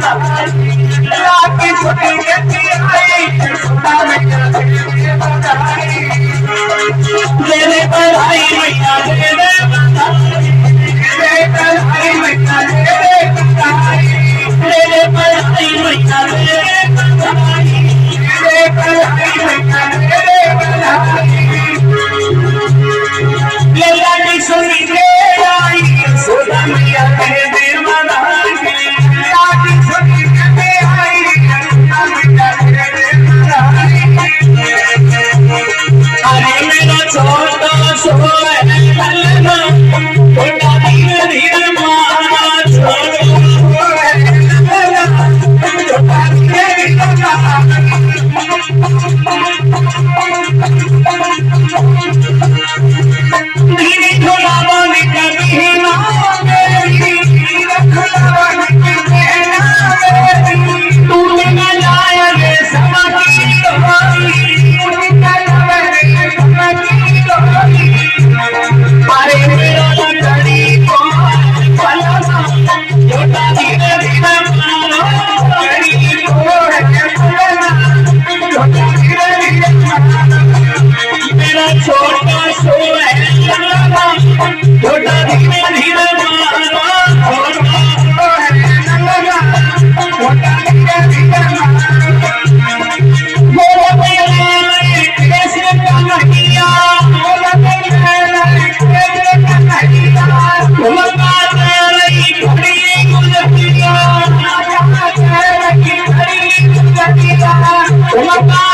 लाके छोटी बेटी आई छोटा बेटा तेरे बधाई मैया तेरे बधाई तेरे बधाई मैया तेरे बधाई तेरे बधाई मैया तेरे बधाई तेरे बधाई मैया तेरे बधाई ये लाडी सुनी के आई सोना मैया तेरे बधाई लाडी सुनी के आई सोना मैया तेरे बधाई अरे मेरा छोटा सोए कलमा छोटा धीरे धीरे मारा छोटा सोए कलमा छोटा धीरे धीरे मारा धीरे थोड़ा बानी कभी ना मेरी रखला बानी कभी ना मेरी तू ना जाए रे समाजी तोरी तू ना जाए रे समाजी तोरी अरे मेरा लड़ी को पलमा छोटा धीरे धीरे मारो लड़ी को पलमा छोटा धीरे धीरे मेरा छोटा सोए कलमा छोटा धीरे धीरे मारो छोटा सोए कलमा छोटा धीरे धीरे बोलो मेरा कैसे कन्हैया बोलो मेरा कैसे कन्हैया बोलता तेरी घड़ी गुजरिया तेरी घड़ी गुजरिया बोलता